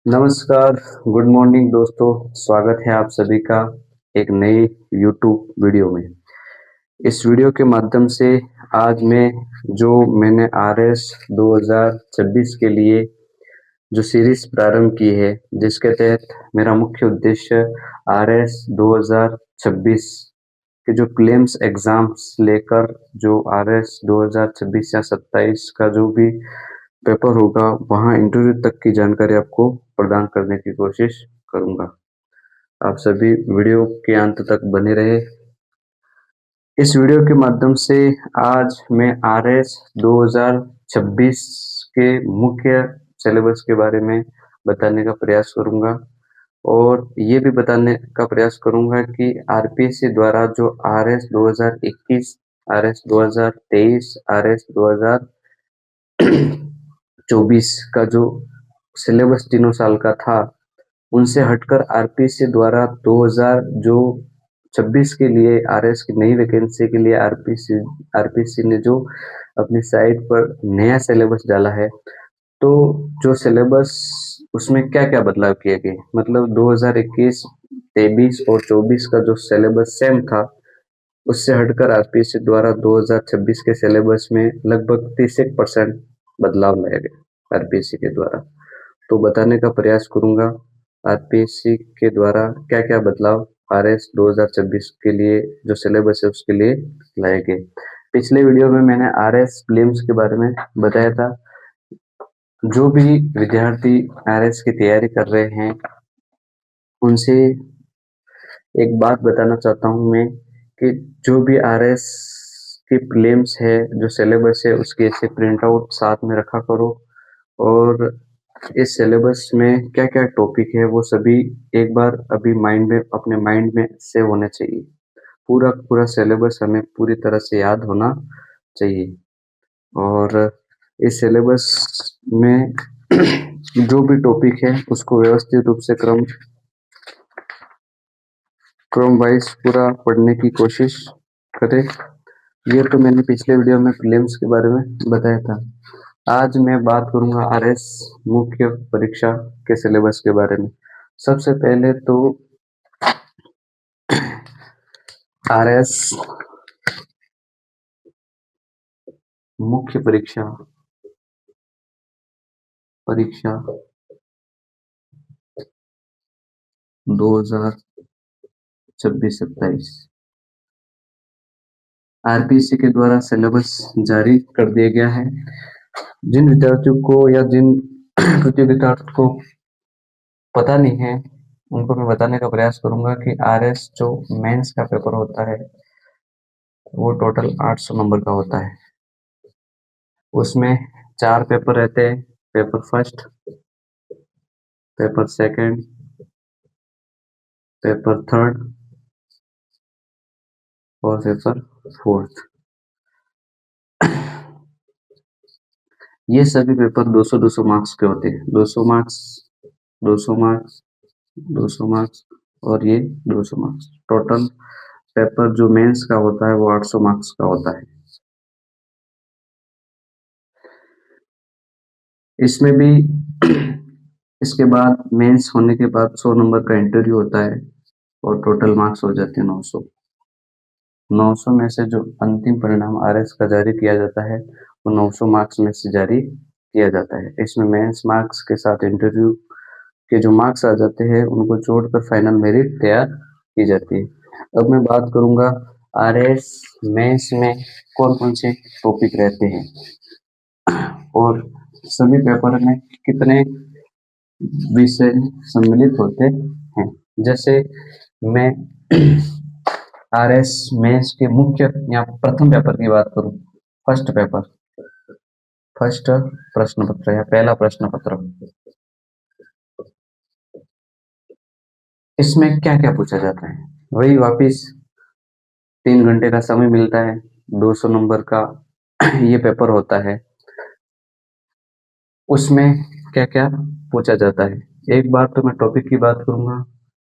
नमस्कार, good morning दोस्तों। स्वागत है आप सभी का एक नई यूट्यूब वीडियो में। इस वीडियो के माध्यम से आज मैंने आरएस 2026 के लिए जो सीरीज प्रारंभ की है, जिसके तहत मेरा मुख्य उद्देश्य आरएस 2026 के जो प्रीलिम्स एग्जाम्स लेकर जो आरएस 2026 या 27 का जो भी पेपर होगा, वहां इंटरव्यू तक की जानकारी आपको प्रदान करने की कोशिश करूंगा। आप सभी वीडियो के अंत तक बने रहे। इस वीडियो के माध्यम से आज मैं आरएस 2026 के मुख्य सिलेबस के बारे में बताने का प्रयास करूंगा और ये भी बताने का प्रयास करूंगा कि आरपीएससी द्वारा जो आरएस 2021, आरएस 2023, आरएस 2024 का जो सिलेबस तीनों साल का था, उनसे हटकर आरपीएससी द्वारा 2026 के लिए आरएस की नई वैकेंसी के लिए आरपीएससी ने जो अपनी साइट पर नया सिलेबस डाला है, तो जो सिलेबस उसमें क्या-क्या बदलाव किए गए, मतलब 2021, 23 और 24 का जो सिलेबस सेम था, उससे हटकर आरपीएससी द्वारा 2026 के सिलेबस में लगभग 30% बदलाव लाया गया आरपीएससी के द्वारा। तो बताने का प्रयास करूंगा आरपीएससी के द्वारा क्या-क्या बदलाव आरएस 2026 के लिए जो सिलेबस है उसके लिए लाए गए। पिछले वीडियो में मैंने आरएस प्रीलिम्स के बारे में बताया था। जो भी विद्यार्थी आरएस की तैयारी कर रहे हैं, उनसे एक बात बताना चाहता हूं मैं कि जो भी आरएस की प्रीलिम्स है, जो सिलेबस है, उसके ऐसे प्रिंट आउट साथ में रखा करो और इस सिलेबस में क्या-क्या टॉपिक है वो सभी एक बार अभी अपने माइंड में सेव होने चाहिए। पूरा सिलेबस हमें पूरी तरह से याद होना चाहिए और इस सिलेबस में जो भी टॉपिक है उसको व्यवस्थित रूप से क्रम वाइज पूरा पढ़ने की कोशिश करें। ये तो मैंने पिछले वीडियो में प्रीलिम्स के बारे में बताया था। आज मैं बात करूंगा आरएस मुख्य परीक्षा के सिलेबस के बारे में। सबसे पहले तो आरएस मुख्य परीक्षा 2026-27 आरपीएससी के द्वारा सिलेबस जारी कर दिया गया है। जिन विद्यार्थियों को या जिन प्रतियोगिताओं को पता नहीं है, उनको मैं बताने का प्रयास करूंगा कि आरएस जो मेंस का पेपर होता है, वो टोटल 800 नंबर का होता है। उसमें 4 पेपर रहते हैं, paper first, paper second, paper third और पेपर फोर्थ। ये सभी पेपर 200-200 मार्क्स के होते हैं। 200 मार्क्स, 200 मार्क्स, 200 मार्क्स और ये 200 मार्क्स। टोटल पेपर जो मेंस का होता है वो 800 मार्क्स का होता है। इसमें भी इसके बाद मेंस होने के बाद 100 नंबर का इंटरव्यू होता है और टोटल मार्क्स हो जाते हैं 900। 900 में से जो अंतिम परिणाम आरएस का जारी किया जाता है, वो 900 मार्क्स में से जारी किया जाता है। इसमें मेंस मार्क्स के साथ इंटरव्यू के जो मार्क्स आ जाते हैं, उनको जोड़कर फाइनल मेरिट तैयार की जाती है। अब मैं बात करूंगा आरएस मेंस में कौन-कौन से टॉपिक रहते हैं और सभी पेपर में कितने विषय सम्मिलित होते हैं। जैसे मैं आरएस मेंस के मुख्य या प्रथम पेपर की बात करूं, फर्स्ट प्रश्न पत्र या पहला प्रश्न पत्र, इसमें क्या-क्या पूछा जाता है? वही वापिस 3 घंटे का समय मिलता है, 200 नंबर का ये पेपर होता है। उसमें क्या-क्या पूछा जाता है? एक बार तो मैं टॉपिक की बात करूंगा।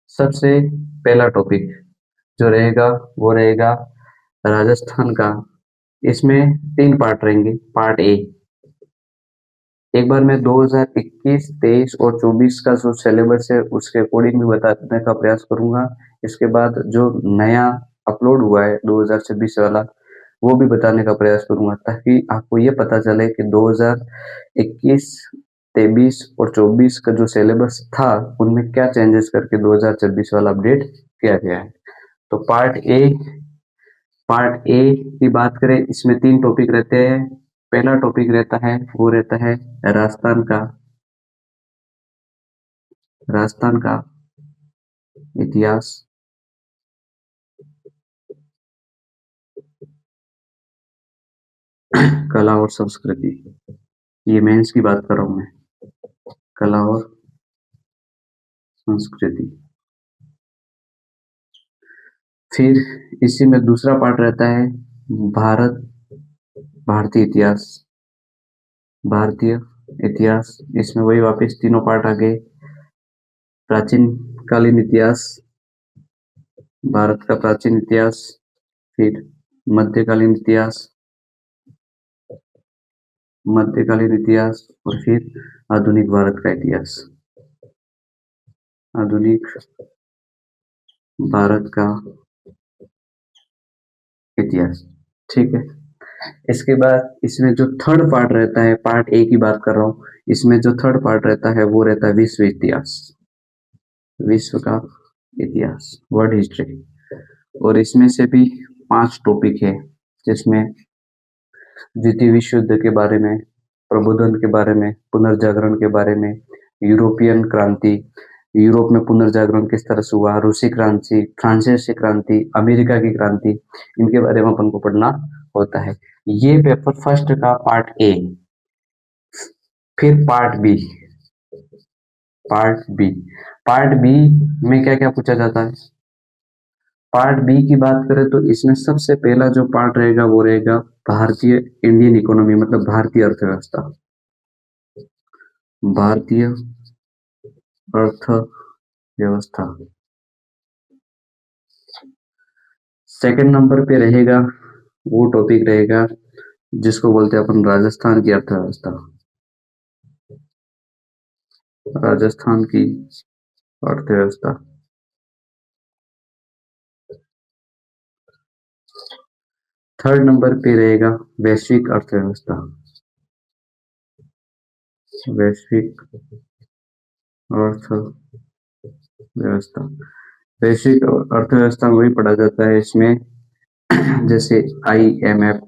सबसे पहला टॉपिक जो रहेगा वो रहेगा राजस्थान का। इसमें 3 पार्ट रहेंगे। पार्ट ए एक बार मैं 2021, 23 और 24 का जो सिलेबस है उसके अकॉर्डिंग भी बताने का प्रयास करूंगा। इसके बाद जो नया अपलोड हुआ है 2026 वाला वो भी बताने का प्रयास करूंगा, ताकि आपको ये पता चले कि 2021, 23 और 24 का जो सिलेबस था उनमें क्या चेंजेस करके 2026 वाला अपडेट किया गया है। तो पार्ट ए की बात करें, इसमें 3 टॉपिक रहते हैं। पहला टॉपिक रहता है वो रहता है राजस्थान का इतिहास, कला और संस्कृति। ये मेंस की बात कर रहा हूं मैं, कला और संस्कृति। फिर इसी में दूसरा पार्ट रहता है भारत भारतीय इतिहास, भारतीय इतिहास। इसमें वही वापस तीनों पार्ट आ गए। प्राचीन कालीन इतिहास, भारत का प्राचीन इतिहास, फिर मध्यकालीन इतिहास, और फिर आधुनिक भारत का इतिहास, आधुनिक भारत का इतिहास। ठीक है। इसके बाद इसमें जो थर्ड पार्ट रहता है, पार्ट ए की बात कर रहा हूँ, इसमें जो थर्ड पार्ट रहता है वो रहता है विश्व इतिहास, विश्व का इतिहास, वर्ल्ड हिस्ट्री। और इसमें से भी 5 टॉपिक है, जिसमें द्वितीय विश्व युद्ध के बारे में, प्रबोधन के बारे में, पुनर्जागरण के बारे में, यूरोपियन क्रांति, यूरोप में पुनर्जागरण किस तरह से हुआ, रूसी क्रांति, फ्रांसीसी क्रांति, अमेरिका की क्रांति, इनके बारे में अपन को पढ़ना होता है। ये पेपर फर्स्ट का पार्ट ए। फिर पार्ट बी में क्या क्या पूछा जाता है। पार्ट बी की बात करें तो इसमें सबसे पहला जो पार्ट रहेगा वो रहेगा भारतीय इंडियन इकोनॉमी, मतलब भारतीय अर्थव्यवस्था, भारतीय अर्थव्यवस्था। सेकंड नंबर पे रहेगा वो टॉपिक रहेगा जिसको बोलते हैं अपन राजस्थान की अर्थव्यवस्था, राजस्थान की अर्थव्यवस्था। थर्ड नंबर पे रहेगा वैश्विक अर्थव्यवस्था, वैश्विक अर्थव्यवस्था। वैश्विक अर्थव्यवस्था में वही पढ़ा जाता है इसमें जैसे IMF,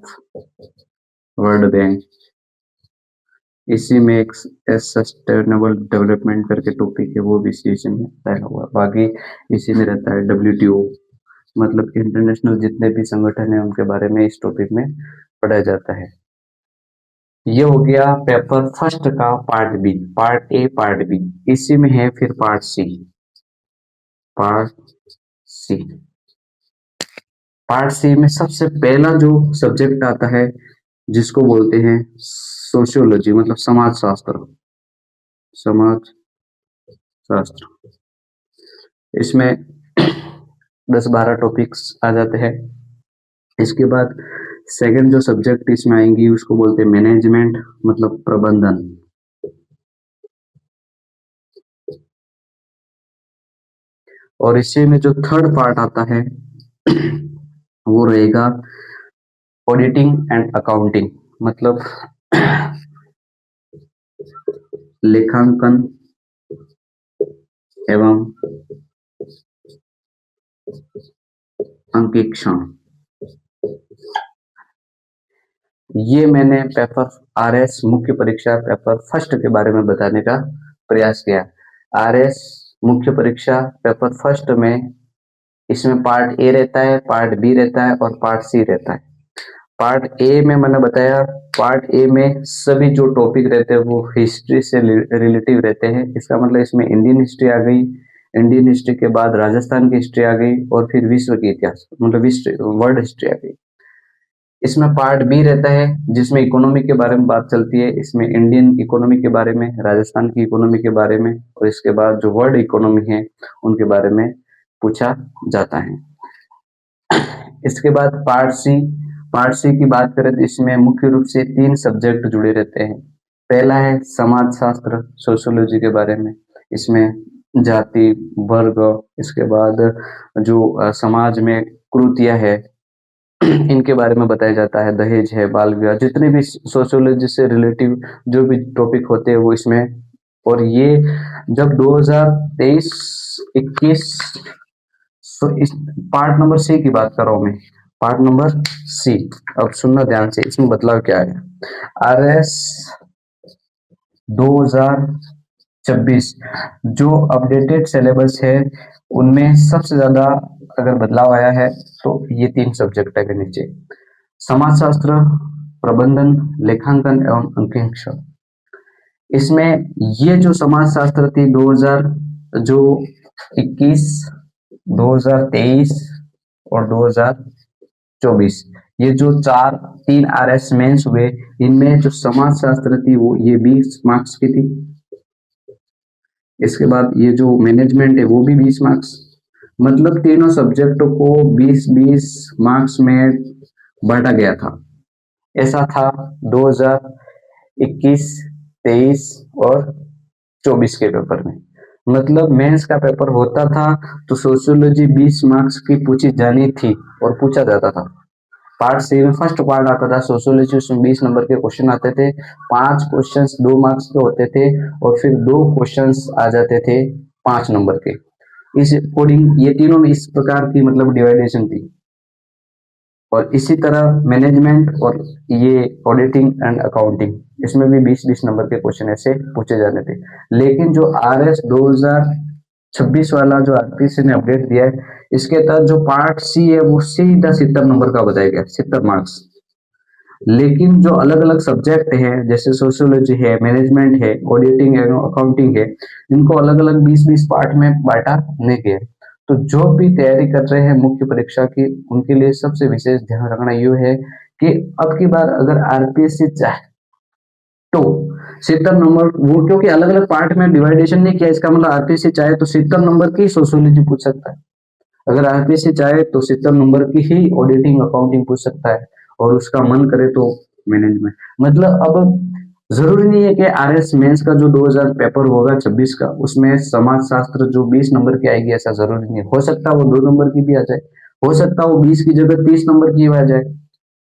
वर्ल्ड बैंक। इसी में एक सस्टेनेबल डेवलपमेंट करके टॉपिक है, वो भी इसी में रहता हुआ। बाकी इसी में रहता है WTO, मतलब इंटरनेशनल जितने भी संगठन है उनके बारे में इस टॉपिक में पढ़ाया जाता है। ये हो गया पेपर फर्स्ट का part B, part A, part B. इसी में है फिर पार्ट सी। पार्ट सी में सबसे पहला जो सब्जेक्ट आता है जिसको बोलते हैं सोशियोलॉजी, मतलब समाज शास्त्र, समाज शास्त्र। इसमें 10-12 टॉपिक्स आ जाते हैं। इसके बाद सेकंड जो सब्जेक्ट इसमें आएंगी उसको बोलते हैं मैनेजमेंट, मतलब प्रबंधन। और इसी में जो थर्ड पार्ट आता है वो रहेगा ऑडिटिंग एंड अकाउंटिंग, मतलब लेखांकन एवं अंकेक्षण। ये मैंने पेपर RS मुख्य परीक्षा पेपर फर्स्ट के बारे में बताने का प्रयास किया। RS मुख्य परीक्षा पेपर फर्स्ट में इसमें पार्ट ए रहता है, पार्ट बी रहता है और पार्ट सी रहता है। पार्ट ए में मैंने बताया, पार्ट ए में सभी जो टॉपिक रहते हैं वो हिस्ट्री से रिलेटिव रहते हैं। इसका मतलब इसमें इंडियन हिस्ट्री आ गई, इंडियन हिस्ट्री के बाद राजस्थान की हिस्ट्री आ गई और फिर विश्व की इतिहास, मतलब वर्ल्ड हिस्ट्री आ गई। इसमें पार्ट बी रहता है जिसमें इकोनॉमी के बारे में बात चलती है। इसमें इंडियन इकोनॉमी के बारे में, राजस्थान की इकोनॉमी के बारे में और इसके बाद जो वर्ल्ड इकोनॉमी है उनके बारे में पूछा जाता है। इसके बाद पार्ट सी की बात करें तो इसमें मुख्य रूप से 3 सब्जेक्ट जुड़े रहते हैं। पहला है समाज शास्त्र, सोशियोलॉजी के बारे में। इसमें जाति, वर्ग, इसके बाद जो समाज में कुरीतियां है इनके बारे में बताया जाता है। दहेज है, बाल विवाह, जितने भी सोशियोलॉजी से रिलेटिव जो भी टॉपिक होते हैं वो इसमें। और ये जब 2023-21 इस पार्ट नंबर सी की बात कर रहा हूं मैं, पार्ट नंबर सी। अब सुनना ध्यान से, इसमें बदलाव क्या है। RS 2026 जो अपडेटेड सिलेबस है उनमें सबसे ज्यादा अगर बदलाव आया है तो ये 3 सब्जेक्ट है के नीचे: समाजशास्त्र, प्रबंधन, लेखांकन एवं अंकेक्षण। इसमें ये जो समाजशास्त्र थी 2021, 2023 और 2024, ये जो 3 RS मेंस हुए, इनमें जो समाजशास्त्र थी वो ये 20 मार्क्स की थी। इसके बाद ये जो मैनेजमेंट है वो भी 20 मार्क्स, मतलब तीनों सब्जेक्टों को 20-20 मार्क्स में बांटा गया था। ऐसा था 2021, 23 और 24 के पेपर में। मतलब मेंस का पेपर होता था तो सोशियोलॉजी 20 मार्क्स की पूछी जानी थी और पूछा जाता था। पार्ट सी में फर्स्ट पार्ट आता था सोशियोलॉजी, उसमें 20 नंबर के क्वेश्चन आते थे। 5 क्वेश्चंस 2 मार्क्स के होते थे और फिर 2 क्वेश्चंस आ जाते थे 5 नंबर के। इस अकॉर्डिंग ये तीनों में इस प्रकार की मतलब डिवाइडेशन थी। और इसी तरह मैनेजमेंट और ये ऑडिटिंग एंड अकाउंटिंग, इसमें भी 20-20 नंबर के क्वेश्चन ऐसे पूछे जाने थे। लेकिन जो RS 2026 वाला जो RPC ने अपडेट दिया है, इसके तहत जो पार्ट सी है वो सीधा 70 नंबर का बताया गया, 70 मार्क्स। लेकिन जो अलग अलग सब्जेक्ट है जैसे सोशियोलॉजी है, मैनेजमेंट है, ऑडिटिंग है, अकाउंटिंग है, इनको अलग अलग 20-20 पार्ट में बांटा नहीं गया। तो जो भी तैयारी कर रहे हैं मुख्य परीक्षा की, उनके लिए सबसे विशेष ध्यान रखना ये है कि अब की बार अगर RPSC चाहे तो 70 नंबर वो, क्योंकि अलग अलग पार्ट में डिवाइडेशन नहीं किया, इसका मतलब RPSC चाहे तो 70 नंबर की सोशियोलॉजी पूछ सकता है। अगर RPSC चाहे तो 70 नंबर की ही ऑडिटिंग अकाउंटिंग पूछ सकता है, और उसका मन करे तो मैनेजमेंट। मतलब अब जरूरी नहीं है कि RS मेंस का जो 2000 पेपर होगा 26 का, उसमें समाज शास्त्र जो 20 नंबर की आएगी, ऐसा जरूरी नहीं है। हो सकता है वो 2 नंबर की भी आ जाए, हो सकता है वो 20 की जगह 30 नंबर की भी आ जाए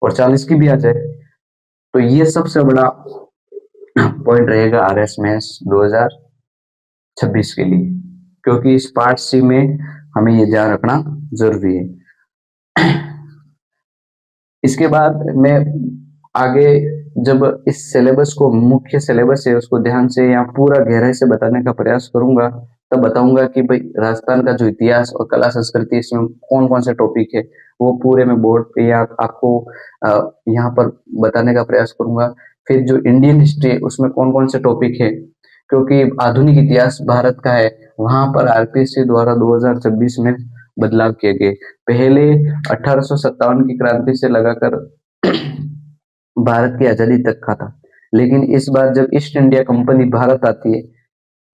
और 40 की भी आ जाए। तो ये सबसे बड़ा पॉइंट रहेगा RS मेंस 2026 के लिए, क्योंकि इस पार्ट सी में हमें ये ध्यान रखना जरूरी है। इसके बाद मैं आगे जब इस सिलेबस को, मुख्य सिलेबस है उसको ध्यान से या पूरा गहराई से बताने का प्रयास करूंगा, तब बताऊंगा कि भाई राजस्थान का जो इतिहास और कला संस्कृति, इसमें कौन कौन से टॉपिक है वो पूरे में बोर्ड पे या आपको यहाँ पर बताने का प्रयास करूंगा। फिर जो इंडियन हिस्ट्री है उसमें कौन कौन से टॉपिक है, क्योंकि आधुनिक इतिहास भारत का है, वहां पर RPSC द्वारा 2026 में बदलाव किए गए। पहले 1857 की क्रांति से लगाकर भारत की आजादी तक का था, लेकिन इस बार जब ईस्ट इंडिया कंपनी भारत आती है,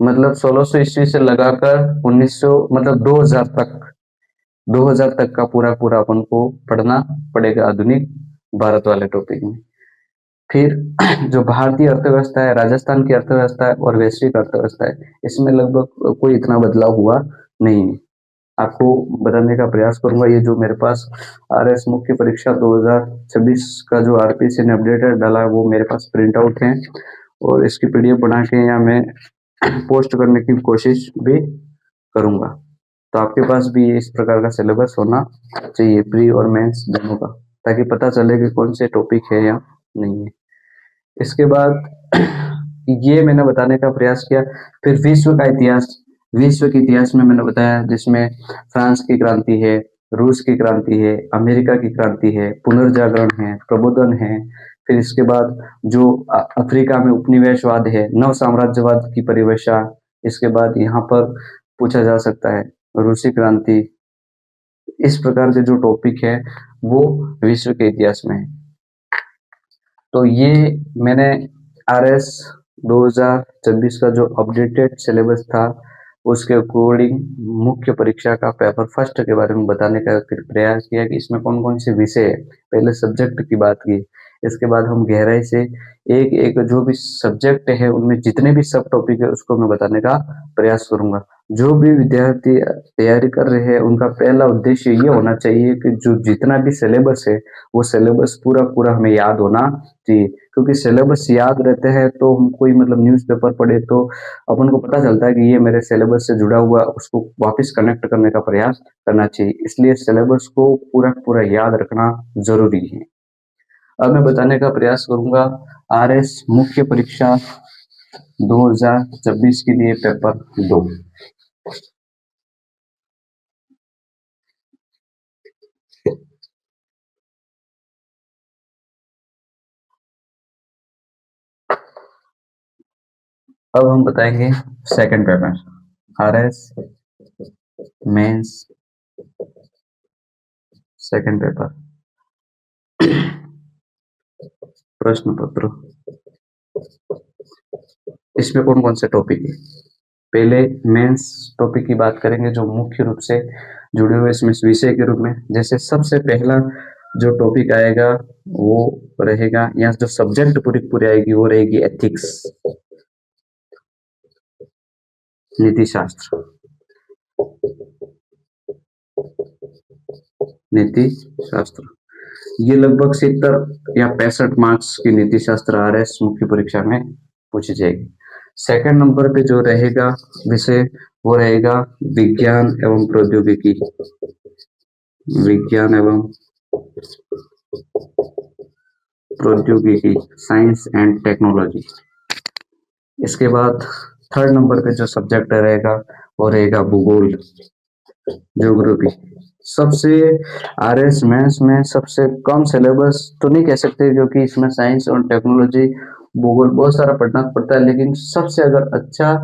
मतलब 1600 ईस्वी से लगाकर 1900 मतलब 2000 तक का पूरा पूरा अपन को पढ़ना पड़ेगा आधुनिक भारत वाले टॉपिक में। फिर जो भारतीय अर्थव्यवस्था है, राजस्थान की अर्थव्यवस्था है और वैश्विक अर्थव्यवस्था है, इसमें लगभग कोई इतना बदलाव हुआ नहीं है। आपको बताने का प्रयास करूंगा। ये जो मेरे पास RS मुख्य परीक्षा 2026 का जो RPSC ने अपडेटेड डाला है वो मेरे पास प्रिंट आउट है, और इसकी PDF बना के या मैं पोस्ट करने की कोशिश भी करूंगा। तो आपके पास भी इस प्रकार का सिलेबस होना चाहिए, प्री और मेंस दोनों का, ताकि पता चले कि कौन से टॉपिक है या नहीं है। इसके बाद ये मैंने बताने का प्रयास किया। फिर विश्व का इतिहास, विश्व के इतिहास में मैंने बताया जिसमें फ्रांस की क्रांति है, रूस की क्रांति है, अमेरिका की क्रांति है, पुनर्जागरण है, प्रबोधन है। फिर इसके बाद जो अफ्रीका में उपनिवेशवाद है, नव साम्राज्यवाद की परिभाषा। इसके बाद यहाँ पर पूछा जा सकता है रूसी क्रांति। इस प्रकार के जो टॉपिक है वो विश्व के इतिहास में है। तो ये मैंने RS 2026 का जो अपडेटेड सिलेबस था उसके अकॉर्डिंग मुख्य परीक्षा का पेपर फर्स्ट के बारे में बताने का प्रयास किया कि इसमें कौन कौन से विषय है। पहले सब्जेक्ट की बात की, इसके बाद हम गहराई से एक एक जो भी सब्जेक्ट है उनमें जितने भी सब टॉपिक है उसको मैं बताने का प्रयास करूंगा। जो भी विद्यार्थी तैयारी कर रहे हैं उनका पहला उद्देश्य ये होना चाहिए कि जो जितना भी सिलेबस है वो सिलेबस पूरा पूरा हमें याद होना चाहिए, क्योंकि सिलेबस याद रहते हैं तो हम कोई मतलब न्यूज़पेपर पढ़े तो अपन को पता चलता है कि ये मेरे सिलेबस से जुड़ा हुआ, उसको वापस कनेक्ट करने का प्रयास करना चाहिए। इसलिए सिलेबस को पूरा पूरा याद रखना जरूरी है। अब मैं बताने का प्रयास करूंगा आरएस मुख्य परीक्षा 2026 के लिए पेपर 2। अब हम बताएंगे second paper RS mains second paper प्रश्न पत्र। इसमें कौन कौन से टॉपिक है? पहले मेंस टॉपिक की बात करेंगे जो मुख्य रूप से जुड़े हुए इसमें विषय के रूप में। जैसे सबसे पहला जो टॉपिक आएगा वो रहेगा, यहाँ जो सब्जेक्ट पूरी पूरी आएगी वो रहेगी एथिक्स, नीति शास्त्र, नीति शास्त्र। ये लगभग 70 या 65 मार्क्स की नीति शास्त्र आरएस मुख्य परीक्षा में पूछी जाएगी। सेकंड नंबर पे जो रहेगा विषय वो रहेगा विज्ञान एवं प्रौद्योगिकी, विज्ञान एवं प्रौद्योगिकी, साइंस एंड टेक्नोलॉजी। इसके बाद थर्ड नंबर पे जो सब्जेक्ट रहेगा वो रहेगा भूगोल, ज्योग्राफी। सबसे आरएस मैथ्स में सबसे कम सिलेबस तो नहीं कह सकते क्योंकि इसमें साइंस और टेक्नोलॉजी भूगोल बहुत सारा पढ़ना पड़ता है, लेकिन सबसे अगर अच्छा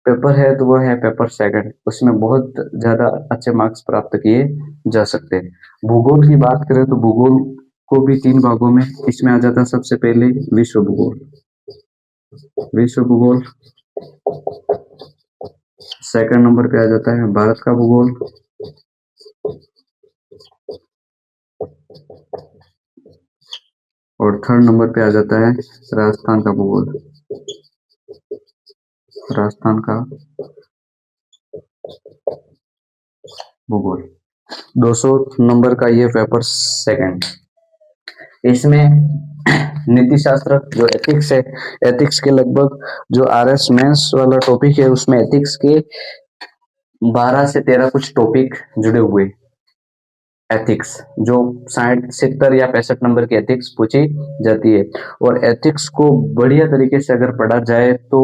पेपर है तो वो है पेपर सेकंड। उसमें बहुत ज्यादा अच्छे मार्क्स प्राप्त किए जा सकते हैं। भूगोल की बात करें तो भूगोल को भी 3 भागों में इसमें आ जाता है। सबसे पहले विश्व भूगोल, विश्व भूगोल। सेकंड नंबर पे आ जाता है भारत का भूगोल, और थर्ड नंबर पे आ जाता है राजस्थान का भूगोल, राजस्थान का भूगोल। 200 नंबर का ये पेपर सेकंड। इसमें नीति शास्त्र जो एथिक्स है, एथिक्स के लगभग जो आरएस मेंस वाला टॉपिक है उसमें एथिक्स के 12 से 13 कुछ टॉपिक जुड़े हुए। एथिक्स जो 60 70 या 65 नंबर की एथिक्स पूछी जाती है, और एथिक्स को बढ़िया तरीके से अगर पढ़ा जाए तो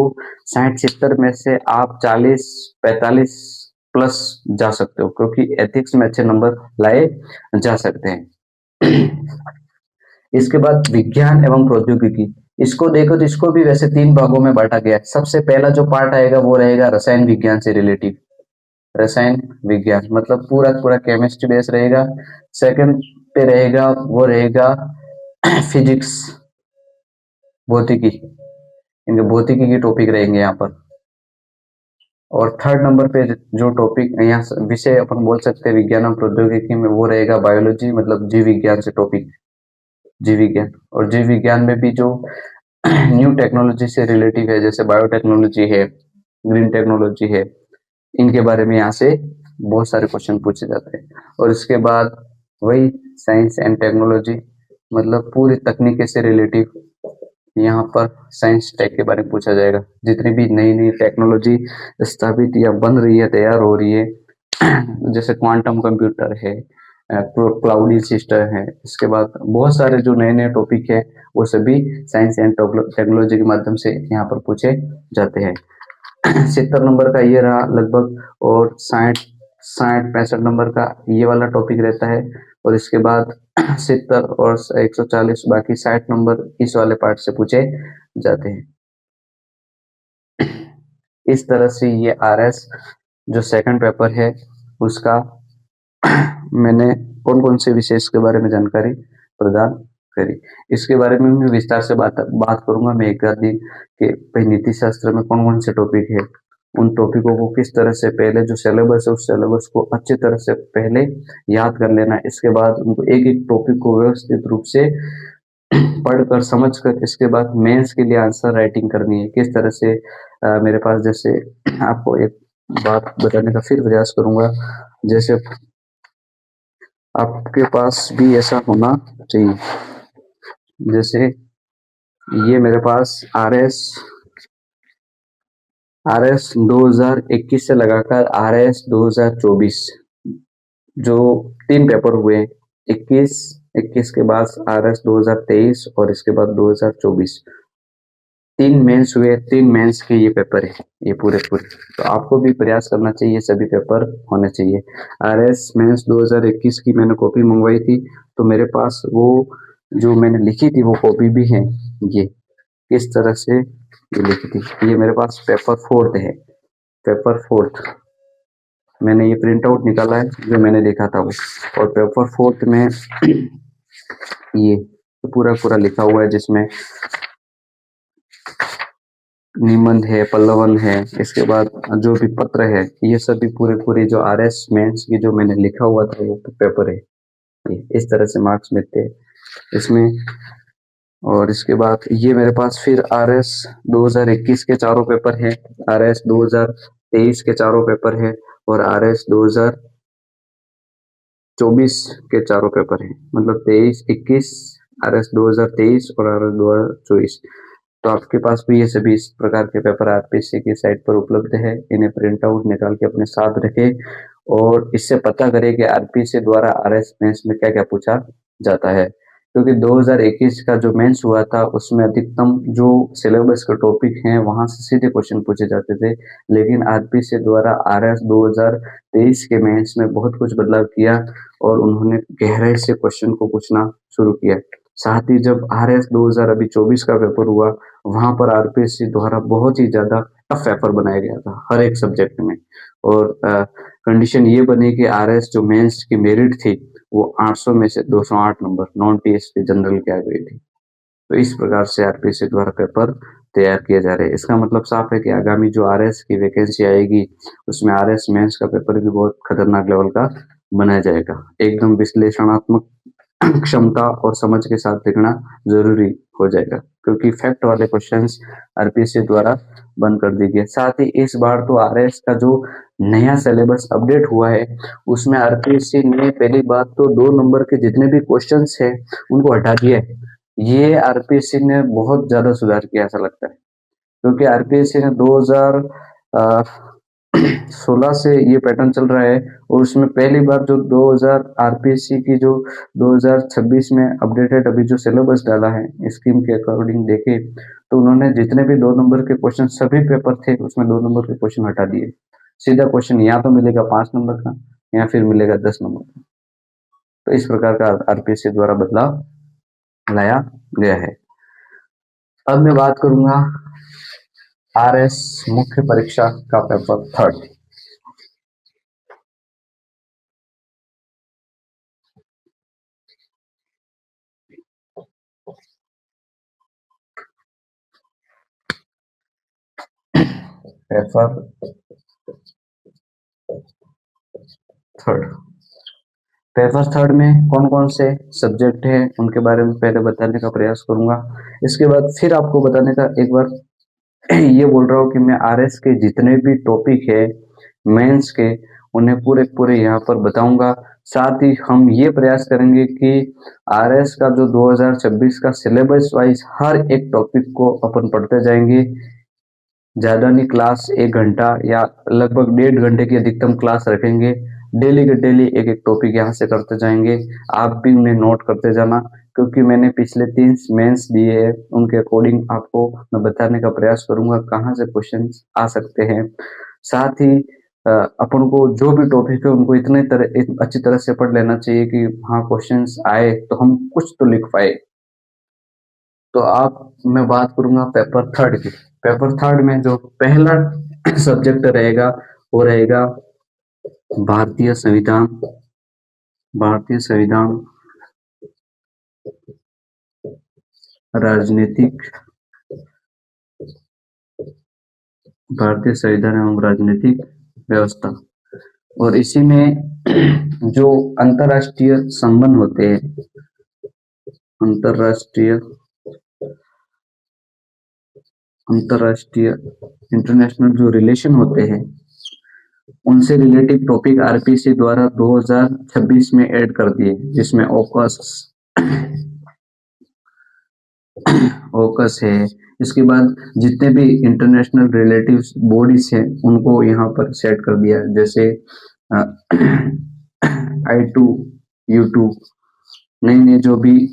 60-70 में से आप 40-45 प्लस जा सकते हो, क्योंकि एथिक्स में अच्छे नंबर लाए जा सकते हैं। इसके बाद विज्ञान एवं प्रौद्योगिकी, इसको देखो तो इसको भी वैसे 3 भागों में बांटा गया है। सबसे पहला जो पार्ट आएगा वो रहेगा रसायन विज्ञान से रिलेटिव, रसायन विज्ञान मतलब पूरा पूरा केमिस्ट्री बेस रहेगा। सेकंड पे रहेगा वो रहेगा फिजिक्स, भौतिकी, इनके भौतिकी के टॉपिक रहेंगे यहाँ पर। और थर्ड नंबर पे जो टॉपिक यहाँ विषय अपन बोल सकते हैं विज्ञान और प्रौद्योगिकी में वो रहेगा बायोलॉजी, मतलब जीव विज्ञान से टॉपिक, जीव विज्ञान। और जीव विज्ञान में भी जो न्यू टेक्नोलॉजी से रिलेटिव है, जैसे बायोटेक्नोलॉजी है, ग्रीन टेक्नोलॉजी है, इनके बारे में यहाँ से बहुत सारे क्वेश्चन पूछे जाते हैं। और इसके बाद वही साइंस एंड टेक्नोलॉजी, मतलब पूरी तकनीक से रिलेटिव यहाँ पर साइंस टेक के बारे में पूछा जाएगा। जितनी भी नई नई टेक्नोलॉजी स्थापित या बन रही है, तैयार हो रही है, जैसे क्वांटम कंप्यूटर है, क्लाउडी सिस्टम है, इसके बाद बहुत सारे जो नए नए टॉपिक है वो सभी साइंस एंड टेक्नोलॉजी के माध्यम से यहाँ पर पूछे जाते हैं। 70 नंबर का ये रहा लगभग, और 65 नंबर का ये वाला टॉपिक रहता है। और इसके बाद 70 और 140 बाकी 60 नंबर इस वाले पार्ट से पूछे जाते हैं। इस तरह से ये आरएस जो सेकंड पेपर है उसका मैंने कौन कौन से विषय के बारे में जानकारी प्रदान करी। इसके बारे में मैं विस्तार से बात करूंगा मैं एक आध दिन कि भाई नीति शास्त्र में कौन कौन से टॉपिक है, उन टॉपिकों को किस तरह से पहले जो सिलेबस है उस सिलेबस को अच्छी तरह से पहले याद कर लेना। इसके बाद उनको एक एक टॉपिक को व्यवस्थित रूप से पढ़कर समझकर इसके बाद मेंस के लिए आंसर राइटिंग करनी है। किस तरह से मेरे पास जैसे आपको एक बात बताने का फिर प्रयास करूंगा, जैसे आपके पास भी ऐसा होना चाहिए। जैसे ये मेरे पास आर एस 2021 से लगाकर RS 2024 जो 3 पेपर हुए, 21 के बाद RS 2023 और इसके बाद 2024 3 मेंस हुए। 3 मेंस के ये पेपर है, ये पूरे तो आपको भी प्रयास करना चाहिए, सभी पेपर होने चाहिए। RS मेंस 2021 की मैंने कॉपी मंगवाई थी, तो मेरे पास वो जो मैंने लिखी थी वो कॉपी भी है। ये किस तरह से ये लिखी थी, ये मेरे पास पेपर 4th है। पेपर 4th मैंने ये प्रिंट आउट निकाला है जो मैंने लिखा था वो, और पेपर 4th में ये तो पूरा लिखा हुआ है, जिसमें निबंध है, पल्लवन है, इसके बाद जो भी पत्र है, ये सभी पूरे जो RS मेंस की जो मैंने लिखा हुआ था वो पेपर है। ये इस तरह से मार्क्स मिलते हैं इसमें। और इसके बाद ये मेरे पास फिर RS 2021 के चारों पेपर है, RS 2023 के चारों पेपर है, और RS 2024 के चारों पेपर है, मतलब 23-21, RS 2023 और RS 2024। तो आपके पास भी ये सभी इस प्रकार के पेपर RPSC की साइट पर उपलब्ध है। इन्हें प्रिंट आउट निकाल के अपने साथ रखें और इससे पता करें कि RPSC द्वारा RS मेंस में क्या क्या पूछा जाता है, क्योंकि 2021 का जो मेंस हुआ था उसमें अधिकतम जो सिलेबस के टॉपिक हैं वहां से सीधे क्वेश्चन पूछे जाते थे, लेकिन RPSC द्वारा RS 2023 के मेंस में बहुत कुछ बदलाव किया और उन्होंने गहराई से क्वेश्चन को पूछना शुरू किया। साथ ही जब RS 2024 का पेपर हुआ, वहां पर RPSC द्वारा बहुत ही ज्यादा टफ पेपर बनाया गया था हर एक सब्जेक्ट में, और कंडीशन ये बनी कि RS जो मेंस की मेरिट थी वो 800 में से 208 नंबर नॉन TSP जनरल के आ गई थी। तो इस प्रकार से RPSC द्वारा पेपर तैयार किए जा रहे हैं। इसका मतलब साफ है कि आगामी जो RS की वैकेंसी आएगी उसमें RS मेंस का पेपर भी बहुत खतरनाक लेवल का बनाया जाएगा। एकदम विश्लेषणात्मक क्षमता और समझ के साथ लिखना जरूरी हो जाएगा, क्योंकि फैक्ट वाले क्वेश्चंस RPSC द्वारा बंद कर दी गई। साथ ही इस बार तो RS का जो नया सिलेबस अपडेट हुआ है उसमें RPSC ने पहली बात तो 2 नंबर के जितने भी क्वेश्चंस है उनको हटा दिया है। ये RPSC ने बहुत ज्यादा सुधार किया ऐसा लगता है, क्योंकि RPSC ने 2016 से ये पैटर्न चल रहा है और उसमें पहली बार जो 2000 RPSC की जो 2026 में अपडेटेड अभी जो सिलेबस डाला है स्कीम के अकॉर्डिंग देखे तो उन्होंने जितने भी 2 नंबर के क्वेश्चन सभी पेपर थे उसमें 2 नंबर के क्वेश्चन हटा दिए। सीधा क्वेश्चन या तो मिलेगा 5 नंबर का या फिर मिलेगा 10 नंबर का। तो इस प्रकार का RPSC द्वारा बदलाव लाया गया है। अब मैं बात करूंगा RS मुख्य परीक्षा का paper 3rd। Paper 3rd, paper 3rd में कौन कौन से सब्जेक्ट हैं उनके बारे में पहले बताने का प्रयास करूंगा। इसके बाद फिर आपको बताने का एक बार ये बोल रहा हूँ कि मैं RS के जितने भी टॉपिक है मेंस के उन्हें पूरे यहाँ पर बताऊंगा। साथ ही हम ये प्रयास करेंगे कि RS का जो 2026 का सिलेबस वाइज हर एक टॉपिक को अपन पढ़ते जाएंगे। ज्यादा नहीं, क्लास 1 घंटा या लगभग 1.5 घंटे की अधिकतम क्लास रखेंगे। डेली के डेली एक एक टॉपिक यहाँ से करते जाएंगे। आप भी उन्हें नोट करते जाना, क्योंकि मैंने पिछले 3 मेंस दिए हैं उनके अकॉर्डिंग आपको मैं बताने का प्रयास करूंगा कहाँ से क्वेश्चन आ सकते हैं। साथ ही अपन को जो भी टॉपिक है उनको अच्छी तरह से पढ़ लेना चाहिए कि हाँ क्वेश्चंस आए तो हम कुछ तो लिख पाए। तो आप मैं बात करूंगा पेपर 3rd की। पेपर 3rd में जो पहला सब्जेक्ट रहेगा वो रहेगा भारतीय संविधान, भारतीय संविधान, राजनीतिक, भारतीय संविधान एवं राजनीतिक व्यवस्था। और इसी में जो अंतरराष्ट्रीय संबंध होते हैं अंतरराष्ट्रीय अंतरराष्ट्रीय इंटरनेशनल जो रिलेशन होते हैं उनसे रिलेटेड टॉपिक आरपीसी द्वारा 2026 में ऐड कर दिए, जिसमें ओकस ओकस है। इसके बाद जितने भी इंटरनेशनल रिलेटिव बॉडीज हैं उनको यहाँ पर सेट कर दिया, जैसे I2 U2, नई नई जो भी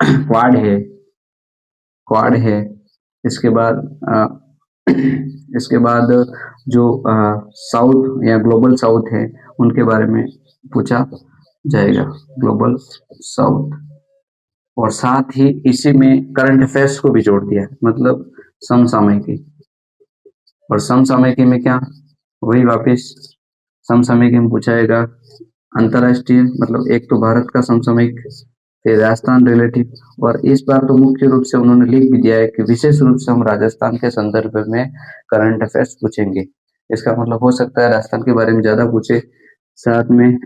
क्वाड है। इसके बाद जो साउथ या ग्लोबल साउथ है उनके बारे में पूछा जाएगा, ग्लोबल साउथ। और साथ ही इसी में करंट अफेयर्स को भी जोड़ दिया है, मतलब समसामयिकी। और समसामयिकी में क्या, वही वापस समसामयिकी में पूछा जाएगा अंतरराष्ट्रीय, मतलब एक तो भारत का समसामयिक, फिर राजस्थान रिलेटिव। और इस बार तो मुख्य रूप से उन्होंने लिख भी दिया है कि विशेष रूप से हम राजस्थान के संदर्भ में करंट अफेयर्स पूछेंगे। इसका मतलब हो सकता है राजस्थान के बारे में ज्यादा पूछे। साथ में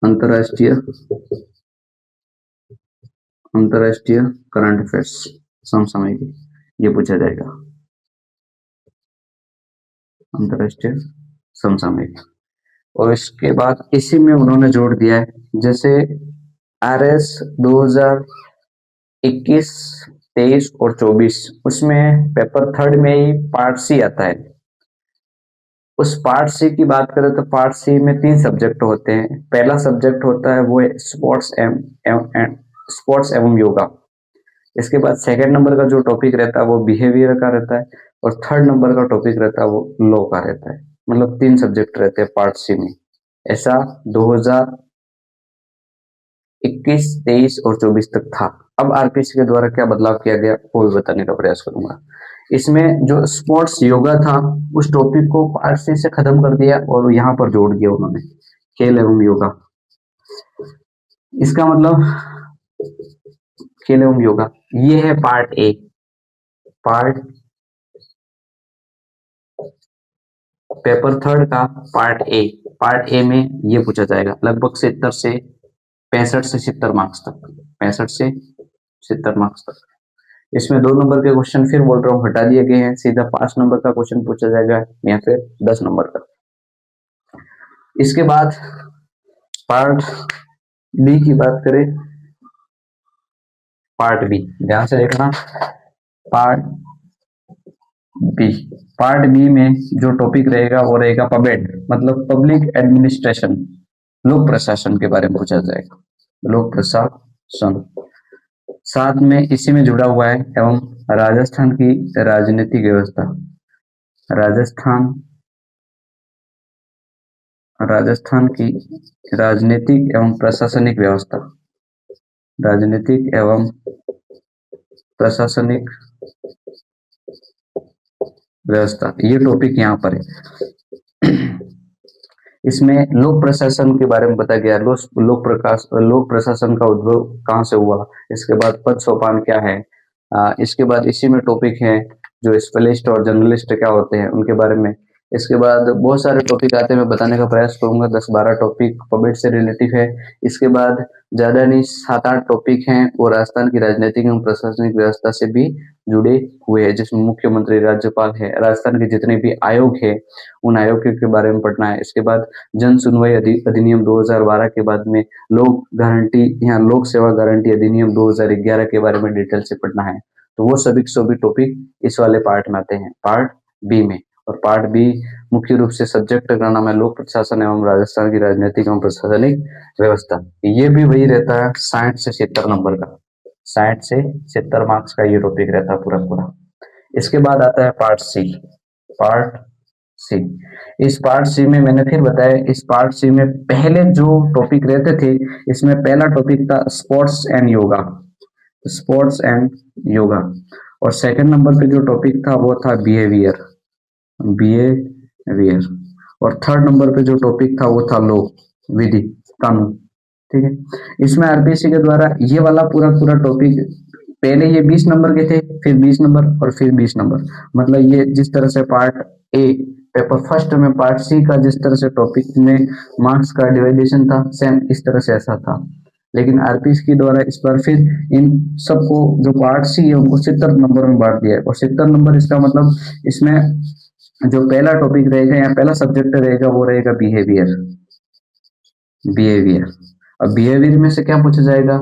अंतरराष्ट्रीय करंट अफेयर्स समसामयिकी, ये पूछा जाएगा, अंतरराष्ट्रीय समसामयिक। और इसके बाद इसी में उन्होंने जोड़ दिया है, जैसे RS 2021, 23 और 24, उसमें पेपर 3 में ही पार्ट सी आता है। उस पार्ट सी की बात करें तो पार्ट सी में 3 सब्जेक्ट होते हैं। पहला सब्जेक्ट होता है वो है स्पोर्ट्स एवं योगा। इसके बाद सेकंड नंबर का जो टॉपिक रहता है वो बिहेवियर का रहता है, और थर्ड नंबर का टॉपिक रहता है वो लॉ का रहता है। मतलब 3 सब्जेक्ट रहते हैं पार्ट सी में। ऐसा 2021, 23 और 24 तक था। अब आरपीसी के द्वारा क्या बदलाव किया गया वो भी बताने का प्रयास करूंगा। इसमें जो स्पोर्ट्स योगा था उस टॉपिक को पार्ट सी से खत्म कर दिया और यहाँ पर जोड़ दिया उन्होंने, खेल एवं योगा। इसका मतलब खेल एवं योगा ये है पार्ट ए। पेपर 3 का पार्ट ए में ये पूछा जाएगा, लगभग 70 से 70 मार्क्स तक, 65 से 70 मार्क्स तक। इसमें 2 नंबर के क्वेश्चन फिर बोल रहा हूँ हटा दिए गए हैं, सीधा 5 नंबर का क्वेश्चन पूछा जाएगा या फिर 10 नंबर का। इसके बाद पार्ट बी की बात करें, पार्ट बी ध्यान से देखना, पार्ट बी में जो टॉपिक रहेगा वो रहेगा पबेड, मतलब पब्लिक एडमिनिस्ट्रेशन, लोक प्रशासन के बारे में पूछा जाएगा, लोक प्रशासन। साथ में इसी में जुड़ा हुआ है एवं राजस्थान की राजनीतिक व्यवस्था, राजस्थान की राजनीतिक एवं प्रशासनिक व्यवस्था, ये टॉपिक यहाँ पर है। इसमें लोक प्रशासन के बारे में बताया गया, लोक प्रशासन का उद्भव कहाँ से हुआ, इसके बाद पद सोपान क्या है। इसके बाद इसी में टॉपिक है जो स्पेशलिस्ट और जर्नलिस्ट क्या होते हैं उनके बारे में। इसके बाद बहुत सारे टॉपिक आते हैं, मैं बताने का प्रयास करूंगा, 10-12 टॉपिक पबेड से रिलेटिव है। इसके बाद ज्यादा नहीं 7-8 टॉपिक हैं वो राजस्थान की राजनीतिक एवं प्रशासनिक व्यवस्था से भी जुड़े हुए हैं, जिसमें मुख्यमंत्री, राज्यपाल है, राजस्थान के जितने भी आयोग है उन आयोगों के बारे में पढ़ना है। इसके बाद जन सुनवाई अधिनियम 2012 के बाद में लोक सेवा गारंटी अधिनियम 2011 के बारे में डिटेल से पढ़ना है। तो वो सभी टॉपिक इस वाले पार्ट में आते हैं, पार्ट बी में। और पार्ट बी मुख्य रूप से सब्जेक्ट का नाम है लोक प्रशासन एवं राजस्थान की राजनीतिक एवं प्रशासनिक व्यवस्था। ये भी वही रहता है 60 से 70 नंबर का, 60 से 70 मार्क्स का ये टॉपिक रहता है पूरा। इसके बाद आता है पार्ट सी। इस पार्ट सी में मैंने फिर बताया, इस पार्ट सी में पहले जो टॉपिक रहते थे, इसमें पहला टॉपिक था स्पोर्ट्स एंड योगा, और सेकंड नंबर पे जो टॉपिक था वो था बिहेवियर, और थर्ड नंबर पे जो टॉपिक था वो था लॉ, विधि, कानून। ठीक है, इसमें आरपीसी के द्वारा ये वाला पूरा टॉपिक, पहले ये 20 नंबर के थे, फिर 20 नंबर और फिर 20 नंबर, मतलब ये जिस तरह से पार्ट ए पेपर फर्स्ट में पार्ट सी का जिस तरह से टॉपिक में मार्क्स का डिवाइडेशन था, सेम इस तरह से ऐसा था। लेकिन आरपीएस के द्वारा इस बार फिर इन सबको जो पार्ट सी है उनको 70 नंबर में बांट दिया है। और 70 नंबर इसका मतलब इसमें जो पहला टॉपिक रहेगा या पहला सब्जेक्ट रहेगा वो रहेगा बिहेवियर। बिहेवियर, अब बिहेवियर में से क्या पूछा जाएगा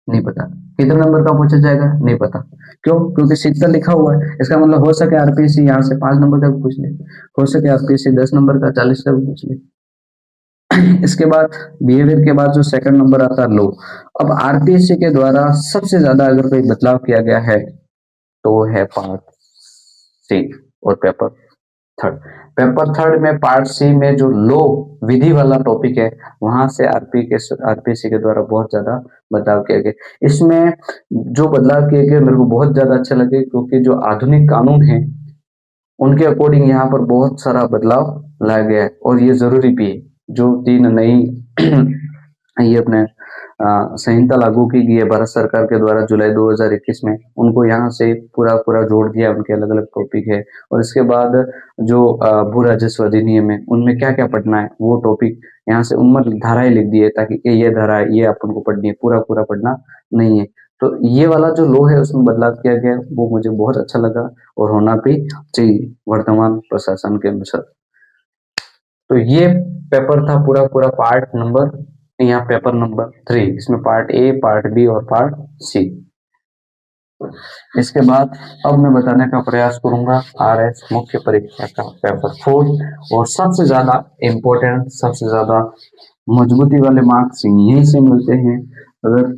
नहीं पता, कितने नंबर का पूछा जाएगा नहीं पता। क्यों? क्योंकि 70 लिखा हुआ है, इसका मतलब हो सके आरपीएससी यहाँ से 5 नंबर का भी पूछ ले, हो सके आरपीएससी 10 नंबर का, 40 का भी पूछ ले। इसके बाद बिहेवियर के बाद जो सेकंड नंबर आता है लो। अब आरपीएससी के द्वारा सबसे ज्यादा अगर कोई बदलाव किया गया है तो वो है पार्ट सी और पेपर थर्ड। पेपर थर्ड में पार्ट सी में जो लो विधि वाला टॉपिक है वहां से आरपीएससी के द्वारा बहुत ज्यादा बदलाव किया गया। इसमें जो बदलाव किए गए मेरे को बहुत ज्यादा अच्छा लगे, क्योंकि जो आधुनिक कानून है उनके अकॉर्डिंग यहाँ पर बहुत सारा बदलाव लाया गया है और ये जरूरी भी है। जो 3 नई ये अपने संहिता लागू की गई है भारत सरकार के द्वारा जुलाई 2021 में, उनको यहाँ से पूरा पूरा जोड़ दिया, उनके अलग अलग टॉपिक है। और इसके बाद जो भू राजस्व अधिनियम है उनमें क्या क्या पढ़ना है वो टॉपिक यहाँ से उनमें धाराएं लिख दी है, ताकि ये धारा है ये अपन को पढ़नी है, पूरा पूरा पढ़ना नहीं है। तो ये वाला जो लो है उसमें बदलाव किया गया वो मुझे बहुत अच्छा लगा और होना भी चाहिए वर्तमान प्रशासन के अनुसार। तो ये पेपर था पूरा पूरा पार्ट नंबर, यहाँ पेपर नंबर 3, इसमें पार्ट ए, पार्ट बी और पार्ट सी। इसके बाद अब मैं बताने का प्रयास करूंगा आरएस मुख्य परीक्षा का पेपर 4, और सबसे ज्यादा इम्पोर्टेंट, सबसे ज्यादा मजबूती वाले मार्क्स यहीं से मिलते हैं। अगर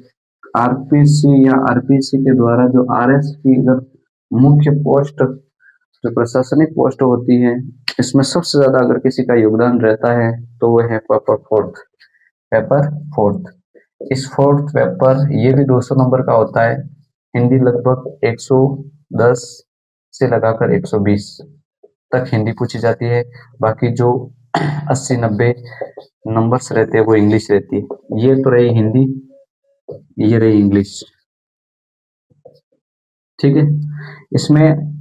आरपीसी या आरपीसी के द्वारा जो आरएस की अगर मुख्य पोस्ट जो प्रशासनिक पोस्ट होती है इसमें सबसे ज्यादा अगर किसी का योगदान रहता है तो वो है पेपर फोर्थ। इस फोर्थ पेपर ये भी 200 नंबर का होता है। हिंदी लगभग 110 से लगाकर 120 तक हिंदी पूछी जाती है। बाकी जो 80-90 नंबर्स रहते हैं वो इंग्लिश रहती है। ये तो रही हिंदी, ये रही इंग्लिश, ठीक है। इसमें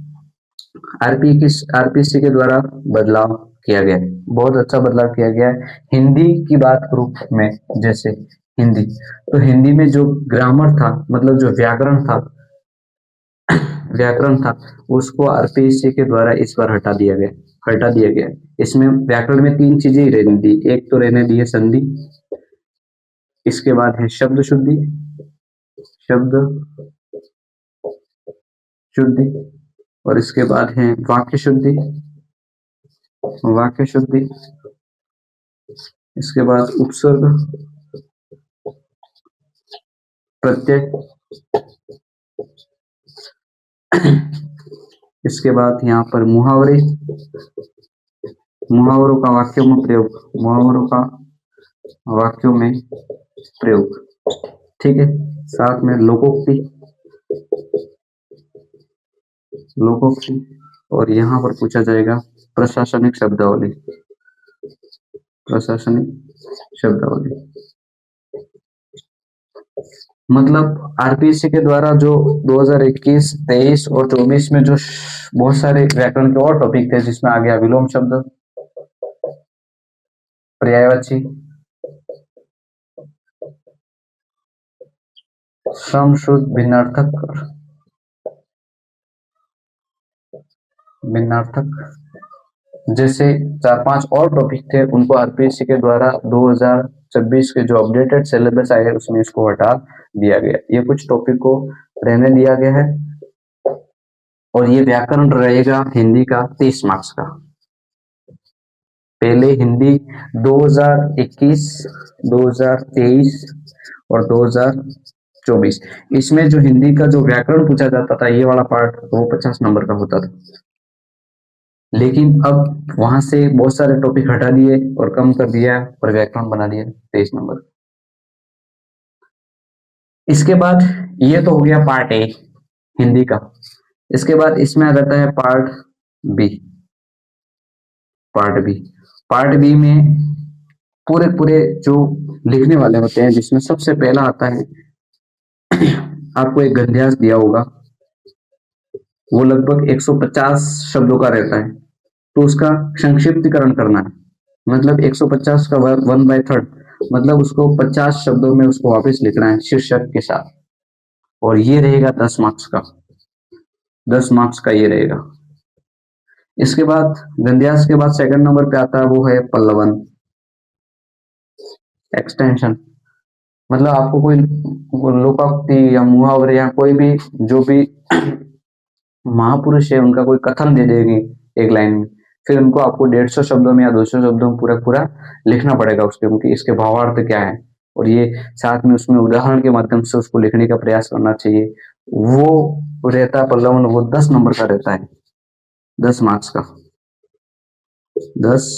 आरपीसी के द्वारा बदलाव किया गया है, बहुत अच्छा बदलाव किया गया है। हिंदी की बात करूं मैं, जैसे हिंदी, तो हिंदी में जो ग्रामर था, मतलब जो व्याकरण था उसको आरपीसी के द्वारा इस बार हटा दिया गया। इसमें व्याकरण में 3 चीजें ही रहने दी। एक तो रहने दी है संधि, इसके बाद है शब्द शुद्धि, और इसके बाद है वाक्य शुद्धि, इसके बाद उपसर्ग, प्रत्यय, इसके बाद यहाँ पर मुहावरों का वाक्यों में प्रयोग, ठीक है। साथ में लोकोक्ति, और यहाँ पर पूछा जाएगा प्रशासनिक शब्दावली। मतलब आरपीसी के द्वारा जो 2021, 23 और 24 में जो बहुत सारे व्याकरण के और टॉपिक थे, जिसमें आ गया विलोम शब्द, पर्यायवाची, सम शुद्ध, भिन्नार्थक जैसे 4-5 और टॉपिक थे, उनको आरपीएससी के द्वारा 2026 के जो अपडेटेड सिलेबस आए उसमें इसको हटा दिया गया। ये कुछ टॉपिक को रहने दिया गया है, और ये व्याकरण रहेगा हिंदी का 30 मार्क्स का। पहले हिंदी 2021, 2023 और 2024, इसमें जो हिंदी का जो व्याकरण पूछा जाता था, ये वाला पार्ट, वो 50 नंबर का होता था। लेकिन अब वहां से बहुत सारे टॉपिक हटा दिए और कम कर दिया और व्याकरण बना दिया 23 नंबर। इसके बाद ये तो हो गया पार्ट ए हिंदी का। इसके बाद इसमें आ जाता है पार्ट बी में पूरे जो लिखने वाले होते हैं, जिसमें सबसे पहला आता है आपको एक गद्यांश दिया होगा, वो लगभग 150 शब्दों का रहता है। तो उसका संक्षिप्तीकरण करना है, मतलब 150 का 1/3, मतलब उसको 50 शब्दों में उसको वापस लिखना है शीर्षक के साथ, और ये रहेगा 10 मार्क्स का। 10 मार्क्स का ये रहेगा। इसके बाद गद्यांश के बाद सेकंड नंबर पे आता है वो है पल्लवन, एक्सटेंशन, मतलब आपको कोई लोकोक्ति या मुहावरे या कोई भी जो भी महापुरुष है उनका कोई कथन दे देगी एक लाइन में, फिर उनको आपको 150 शब्दों में या 200 शब्दों में पूरा पूरा लिखना पड़ेगा उसके, क्योंकि इसके भावार्थ क्या है, और ये साथ में उसमें उदाहरण के माध्यम से उसको लिखने का प्रयास करना चाहिए। वो रहता है पल्लवन, वो 10 नंबर का रहता है, 10 मार्क्स का, 10